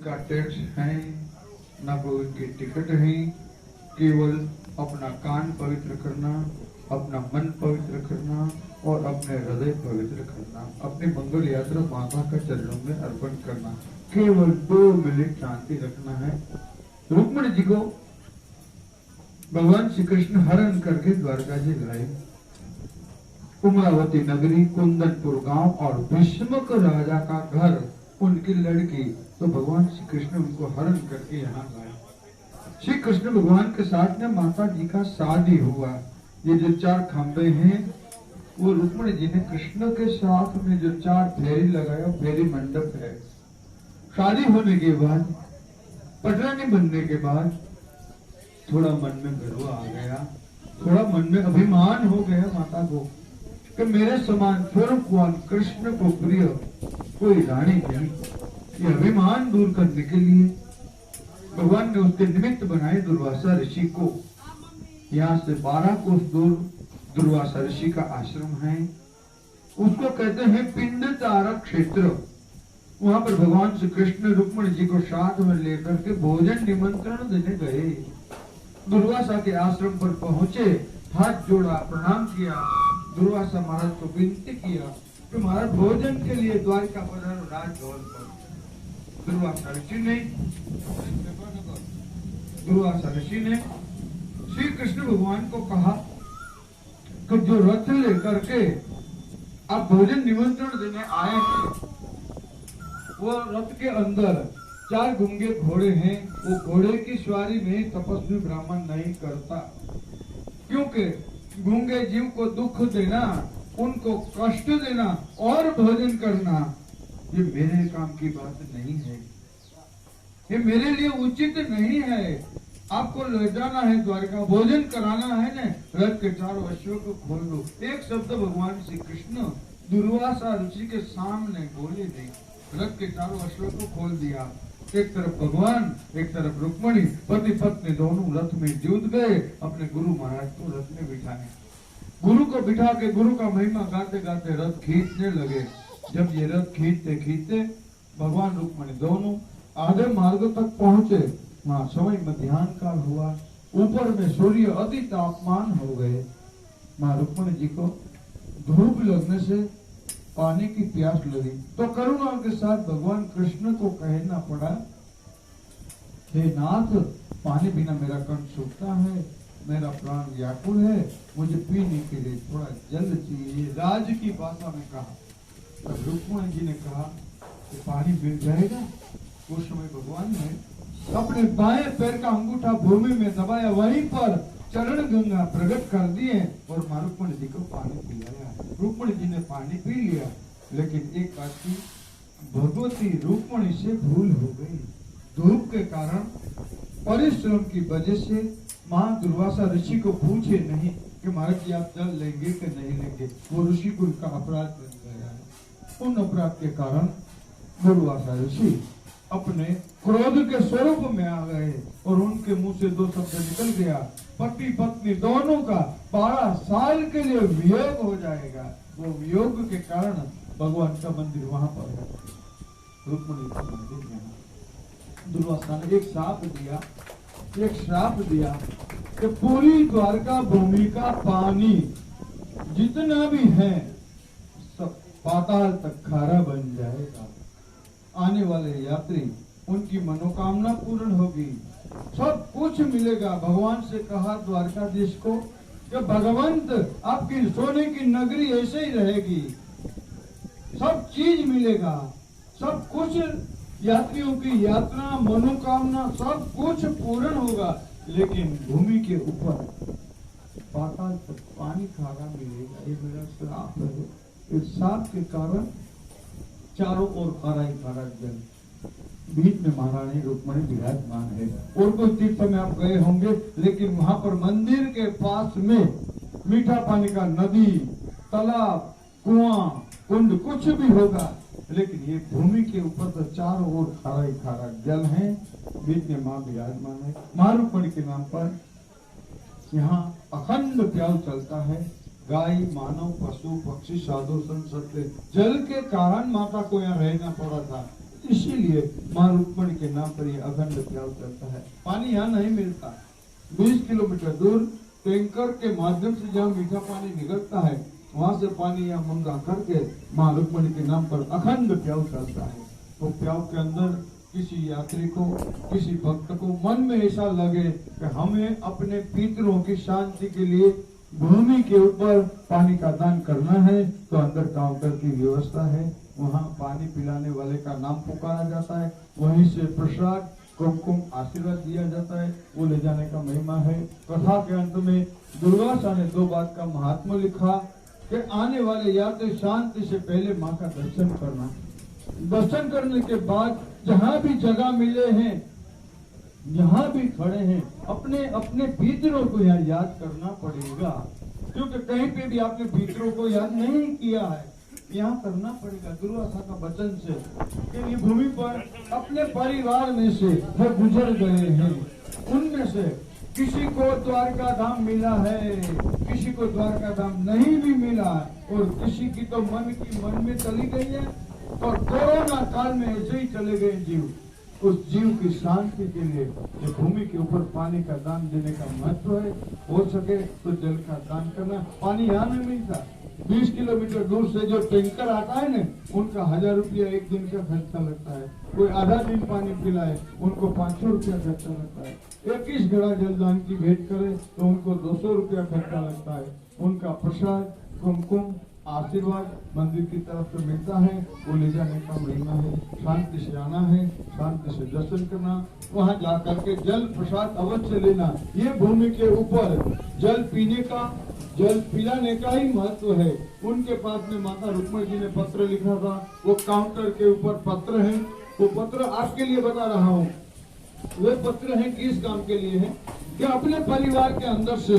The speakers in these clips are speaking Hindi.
इनका टैक्स है, न कोई इनकी टिकट है। केवल अपना कान पवित्र करना, अपना मन पवित्र करना और अपने हृदय पवित्र करना, अपनी मंगल यात्रा माता के चरणों में अर्पण करना। केवल 2 मिनट शांति रखना है। रुक्मिणी जी को भगवान श्री कृष्ण हरण करके द्वारका जी लाए। उमरावती नगरी, कुंदनपुर गांव और भीष्मक राजा का घर, उनकी लड़की, तो भगवान श्री कृष्ण उनको हरण करके यहाँ लाए। श्री कृष्ण भगवान के साथ में माता जी का शादी हुआ। ये जो 4 खंबे हैं वो रुक्मिणी जी ने कृष्ण के साथ में जो 4 फेरी लगाया, फेरी मंडप है। शादी होने के बाद, पटरानी बनने के बाद थोड़ा मन में गर्व आ गया, थोड़ा मन में अभिमान हो गया माता को कि मेरे समान स्वरूपवान कृष्ण को प्रिय कोई रानी नहीं। ये अभिमान दूर करने के लिए भगवान ने उसके निमित्त बनाए दुर्वासा ऋषि को। यहाँ से 12 कोस दूर दुर्वासा ऋषि का आश्रम है, उसको कहते हैं पिंडतारा क्षेत्र। वहां पर भगवान श्री कृष्ण रुक्मिणी जी को साथ में लेकर के भोजन निमंत्रण देने गए। दुर्वासा के आश्रम पर पहुंचे, हाथ जोड़ा, प्रणाम किया। दुर्वासा महाराज को विनती किया कि महाराज भोजन के लिए द्वारका पधारो राजभवन पर। दुर्वासा ऋषि ने श्री कृष्ण भगवान को कहा कि जो रथ लेकर के आप भोजन निमंत्रण देने आए हैं, वो रथ के अंदर 4 गूंगे घोड़े हैं। वो घोड़े की सवारी में तपस्वी ब्राह्मण नहीं करता, क्योंकि गूंगे जीव को दुख देना, उनको कष्ट देना और भोजन करना, ये मेरे काम की बात नहीं है, ये मेरे लिए उचित नहीं है। आपको ले जाना है द्वारका, भोजन कराना है ना, रथ के 4 अश्वों को खोल दो। एक शब्द भगवान श्री कृष्ण दुर्वासा ऋषि के सामने बोले नहीं, रथ के 4 अश्वों को खोल दिया। एक तरफ भगवान, एक तरफ रुक्मिणी, पति पत्नी दोनों रथ में जुट गए। अपने गुरु महाराज को रथ में बिठाए, गुरु को बिठा के गुरु का महिमा गाते गाते रथ खींचने लगे। जब ये रथ खींचते खींचते भगवान रुक्मिणी दोनों आधे मार्ग तक पहुंचे, वहां समय मध्याह्न काल हुआ। ऊपर में सूर्य अति तापमान हो गए। मां रुक्मिणी जी को धूप लगने से पानी की प्यास लगी, तो करुणा के साथ भगवान कृष्ण को कहना पड़ा, हे नाथ, पानी बिना मेरा कंठ सूखता है, मेरा प्राण व्याकुल है, मुझे पीने के लिए थोड़ा जल चाहिए। राज की भाषा में कहा। तब रुक्मिणी जी ने कहा कि पानी मिल जाएगा। उस समय भगवान ने अपने बाएं पैर का अंगूठा भूमि में दबाया, वहीं पर चरण गंगा प्रकट कर दिए और मां रुक्मिणी जी को पानी पिलाया। रुक्मिणी जी ने पानी पी लिया, लेकिन एक बात की, भगवती रुक्मिणी से भूल हो गई। धूप के कारण, परिश्रम की वजह से मां दुर्वासा ऋषि को पूछे नहीं कि महाराज जी आप जल लेंगे कि नहीं लेंगे। वो ऋषि को उनका अपराध बन गया। उन अपराध के कारण दुर्वासा ऋषि अपने क्रोध के स्वरूप में आ गए और उनके मुंह से 2 शब्द निकल गया, पति पत्नी दोनों का 12 साल के लिए वियोग हो जाएगा। वो वियोग के कारण भगवान का मंदिर वहां पर है, रुक्मिणी का मंदिर यहाँ। दुर्वासा ने एक श्राप दिया कि पूरी द्वारका भूमि का पानी जितना भी है सब पाताल तक खारा बन जाएगा। आने वाले यात्री, उनकी मनोकामना पूर्ण होगी, सब कुछ मिलेगा। भगवान से कहा द्वारकाधीश को कि भगवंत आपकी सोने की नगरी ऐसे ही रहेगी, सब चीज मिलेगा, सब कुछ, यात्रियों की यात्रा, मनोकामना सब कुछ पूर्ण होगा, लेकिन भूमि के ऊपर पाताल तक पानी खारा मिलेगा। ये मेरा श्राप है। इस श्राप के कारण चारों ओर खारा ही खारा जल। बीच में महारानी रुक्मिणी विराजमान है। और कुछ तीर्थ में आप गए होंगे, लेकिन वहां पर मंदिर के पास में मीठा पानी का नदी, तालाब, कुआं, कुंड कुछ भी होगा, लेकिन ये भूमि के ऊपर तो चारों ओर खारा ही खारा जल है। बीच में मां विराजमान है। मां रुक्मिणी के नाम पर यहाँ अखंड प्याल चलता है। गाय, मानव, पशु, पक्षी, साधु, संत, सत्य, जल के कारण माता को यहाँ रहना पड़ा था। इसीलिए मां रुक्मणी के नाम पर ये अखंड प्याव चलता है। पानी यहाँ नहीं मिलता, 20 किलोमीटर दूर टैंकर के माध्यम से जहाँ मीठा पानी निकलता है वहां से पानी यहाँ मंगा करके मां रुक्मणी के नाम पर अखंड प्याव चलता है। तो प्याव के अंदर किसी यात्री को, किसी भक्त को मन में ऐसा लगे कि हमें अपने पितरों की शांति के लिए भूमि के ऊपर पानी का दान करना है, तो अंदर काउंटर की व्यवस्था है, वहाँ पानी पिलाने वाले का नाम पुकारा जाता है, वहीं से प्रसाद कुमकुम आशीर्वाद दिया जाता है, वो ले जाने का महिमा है। कथा के अंत में दुर्वासा ने 2 बात का महात्मा लिखा कि आने वाले यात्री शांति से पहले माँ का दर्शन करना, दर्शन करने के बाद जहाँ भी जगह मिले हैं, यहाँ भी खड़े हैं, अपने अपने पितरों को यहाँ याद करना पड़ेगा, क्योंकि कहीं पे भी आपने पितरों को याद नहीं किया है, यहाँ करना पड़ेगा। दुर्वासा का वचन से कि ये भूमि पर अपने परिवार में से वो गुजर गए हैं, उनमें से किसी को द्वारका धाम मिला है, किसी को द्वारका धाम नहीं भी मिला, और किसी की तो मन में चली गई है, और कोरोना काल में ऐसे ही चले गए जीव। उस जीव की शांति के लिए जो भूमि के ऊपर पानी का दान देने का महत्व है, हो सके तो जल का दान करना। पानी यहाँ नहीं मिलता, 20 किलोमीटर दूर से जो टैंकर आता है ना, उनका 1000 रुपया एक दिन का खर्चा लगता है। कोई आधा दिन पानी पिलाए उनको 500 रुपया खर्चा लगता है। 21 घड़ा जलदान की भेंट करे तो उनको 200 रुपया खर्चा लगता है। उनका प्रसाद कुमकुम आशीर्वाद मंदिर की तरफ से मिलता है, वो ले जाने का महिमा है। शांति से आना है, शांति से दर्शन करना, वहाँ जाकर के जल प्रसाद अवश्य लेना। ये भूमि के ऊपर जल पीने का, जल पिलाने का ही महत्व है। उनके पास में माता रुक्मणी जी ने पत्र लिखा था, वो काउंटर के ऊपर पत्र है, वो पत्र आपके लिए बता रहा हूँ। वो पत्र है किस काम के लिए है कि अपने परिवार के अंदर से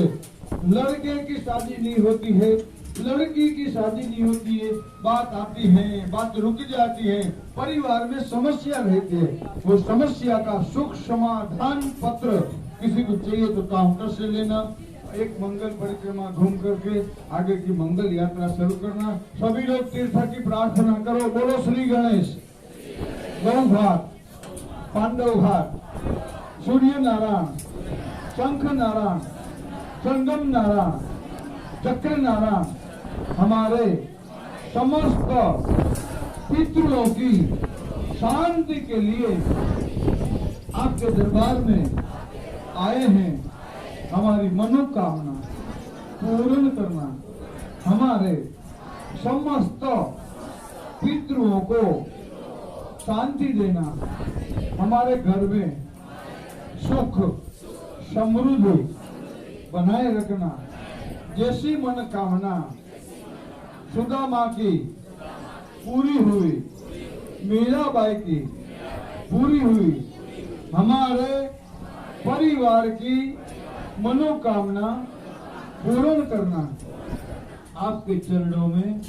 लड़के की शादी नहीं होती है, लड़की की शादी नहीं होती है, बात आती है, बात रुक जाती है, परिवार में समस्या रहती है, वो समस्या का सुख समाधान पत्र किसी को चाहिए तो काउंटर से लेना। एक मंगल परिक्रमा घूम करके आगे की मंगल यात्रा शुरू करना। सभी लोग तीर्थ की प्रार्थना करो। बोलो श्री गणेश। गौ घाट, पांडव घाट, सूर्य नारायण, शंख नारायण, संगम नारायण, चक्र नारायण, हमारे समस्त पितरों की शांति के लिए आपके दरबार में आए हैं। हमारी मनोकामना पूर्ण करना, हमारे समस्त पितरों को शांति देना, हमारे घर में सुख समृद्धि बनाए रखना। जैसी मनोकामना सुदामा की पूरी हुई, मीराबाई की पूरी हुई, हमारे परिवार की मनोकामना पूर्ण करना। आपके चरणों में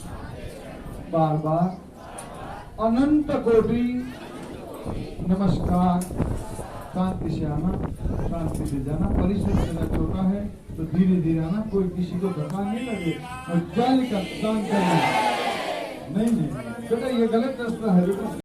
बार बार अनंत कोटि नमस्कार। शांति से आना, शांति से जाना। परिसर मेरा छोटा है तो धीरे धीरे आना, कोई किसी को धक्का नहीं लगे और जाने का दान करना। नहीं बेटा, ये गलत रास्ता है बेटा।